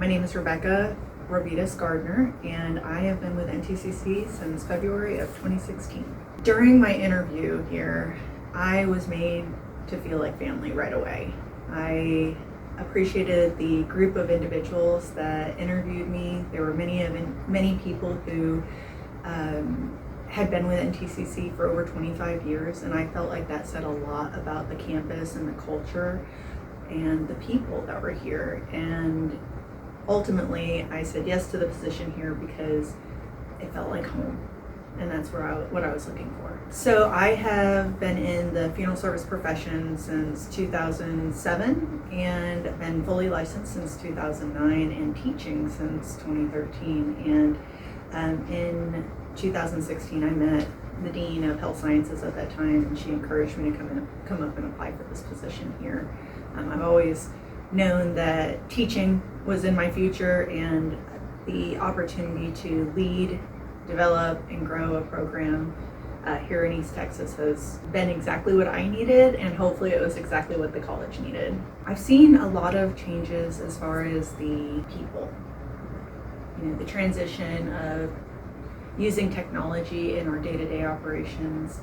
name is Rebecca Gardner, and I have been with NTCC since February of 2016. During my interview here, I was made to feel like family right away. I appreciated the group of individuals that interviewed me. There were many people who had been with NTCC for over 25 years, and I felt like that said a lot about the campus and the culture and the people that were here. And ultimately, I said yes to the position here because it felt like home, and that's what I was looking for. So I have been in the funeral service profession since 2007 and been fully licensed since 2009 and teaching since 2013. And in 2016, I met the Dean of Health Sciences at that time, and she encouraged me to come up and apply for this position here. I've always known that teaching was in my future, and the opportunity to lead, develop, and grow a program here in East Texas has been exactly what I needed, and hopefully it was exactly what the college needed. I've seen a lot of changes as far as the people. The transition of using technology in our day-to-day operations,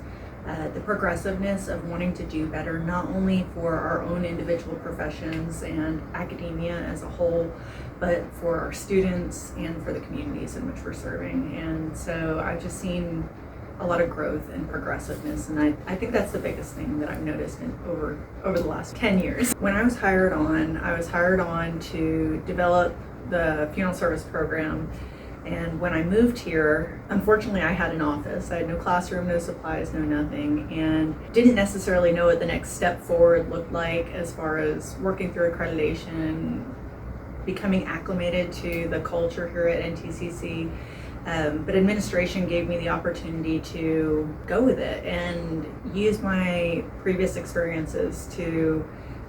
the progressiveness of wanting to do better, not only for our own individual professions and academia as a whole, but for our students and for the communities in which we're serving. And so I've just seen a lot of growth and progressiveness, and I think that's the biggest thing that I've noticed over the last 10 years. When I was hired on to develop the funeral service program. And when I moved here, unfortunately, I had an office. I had no classroom, no supplies, no nothing, and didn't necessarily know what the next step forward looked like as far as working through accreditation, becoming acclimated to the culture here at NTCC. But administration gave me the opportunity to go with it and use my previous experiences to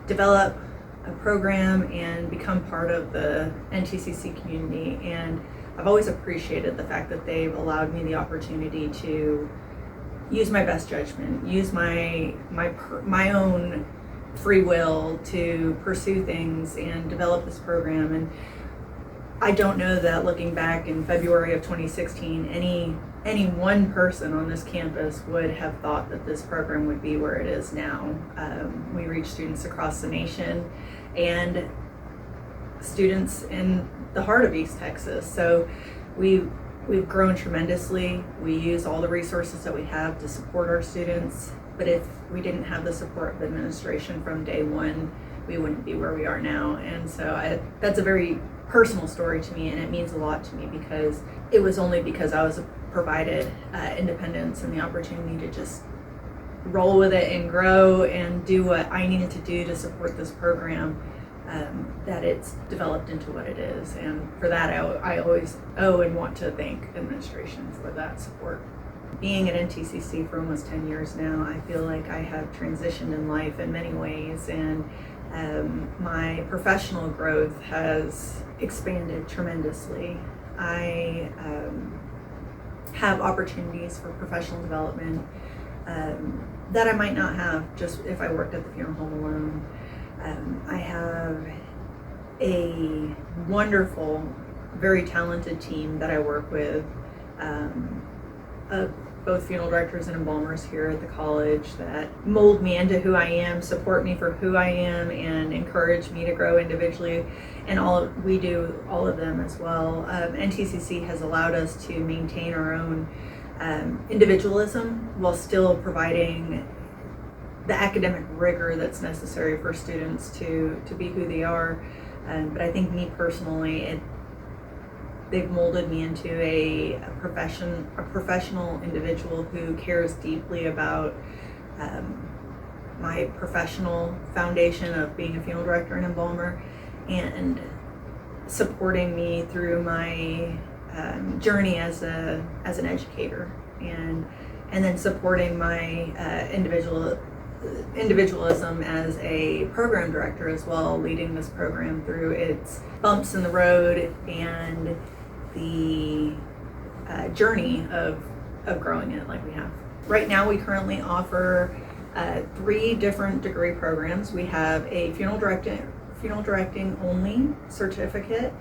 develop a program and become part of the NTCC community. And I've always appreciated the fact that they've allowed me the opportunity to use my best judgment, use my own free will to pursue things and develop this program. And I don't know that looking back in February of 2016, any one person on this campus would have thought that this program would be where it is now. We reach students across the nation and students in the heart of East Texas. So we've grown tremendously. We use all the resources that we have to support our students. But if we didn't have the support of the administration from day one, we wouldn't be where we are now. And so that's a very personal story to me, and it means a lot to me because it was only because I was provided independence and the opportunity to just roll with it and grow and do what I needed to do to support this program, that it's developed into what it is. And for that, I always owe and want to thank administration for that support. Being at NTCC for almost 10 years now, I feel like I have transitioned in life in many ways, and my professional growth has expanded tremendously. I have opportunities for professional development that I might not have just if I worked at the funeral home alone. I have a wonderful, very talented team that I work with, both funeral directors and embalmers here at the college that mold me into who I am, support me for who I am, and encourage me to grow individually. And we do all of them as well. NTCC has allowed us to maintain our own individualism while still providing the academic rigor that's necessary for students to be who they are. But I think me personally, they've molded me into a professional individual who cares deeply about my professional foundation of being a funeral director and embalmer, and supporting me through my journey as an educator, and then supporting my individualism as a program director as well, leading this program through its bumps in the road and the journey of growing it like we have. Right now we currently offer 3 different degree programs. We have a funeral directing only certificate.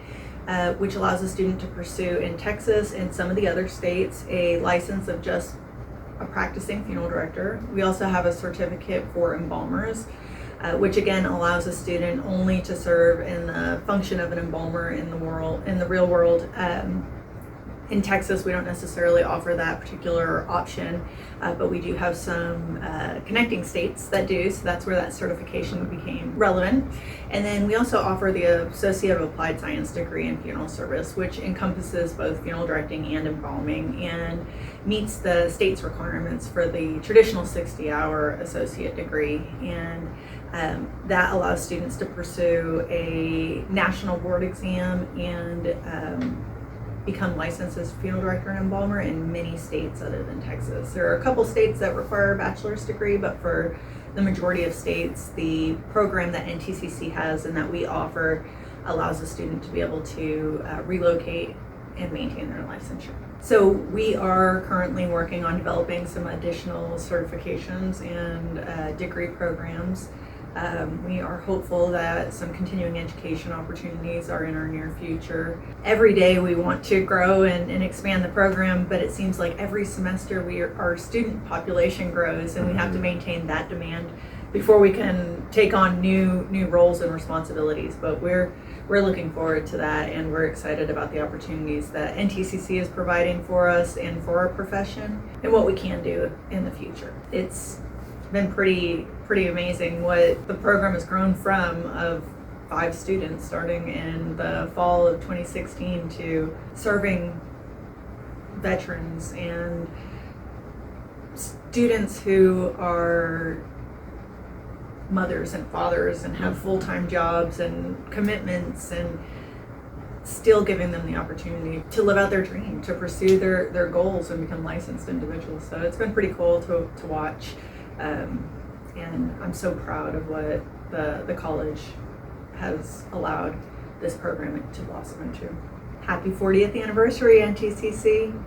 which allows a student to pursue in Texas and some of the other states a license of just a practicing funeral director. We also have a certificate for embalmers, which again allows a student only to serve in the function of an embalmer in the real world. In Texas, we don't necessarily offer that particular option, but we do have some connecting states that do, so that's where that certification became relevant. And then we also offer the Associate of Applied Science degree in funeral service, which encompasses both funeral directing and embalming and meets the state's requirements for the traditional 60-hour associate degree. And that allows students to pursue a national board exam and become licensed as funeral director and embalmer in many states other than Texas. There are a couple states that require a bachelor's degree, but for the majority of states, the program that NTCC has and that we offer allows a student to be able to relocate and maintain their licensure. So we are currently working on developing some additional certifications and degree programs. We are hopeful that some continuing education opportunities are in our near future. Every day we want to grow and expand the program, but it seems like every semester our student population grows and we have to maintain that demand before we can take on new roles and responsibilities. But we're looking forward to that, and we're excited about the opportunities that NTCC is providing for us and for our profession and what we can do in the future. It's been pretty amazing what the program has grown from of 5 students starting in the fall of 2016 to serving veterans and students who are mothers and fathers and have full-time jobs and commitments, and still giving them the opportunity to live out their dream, to pursue their goals and become licensed individuals. So it's been pretty cool to watch. And I'm so proud of what the college has allowed this program to blossom into. Happy 40th anniversary, NTCC.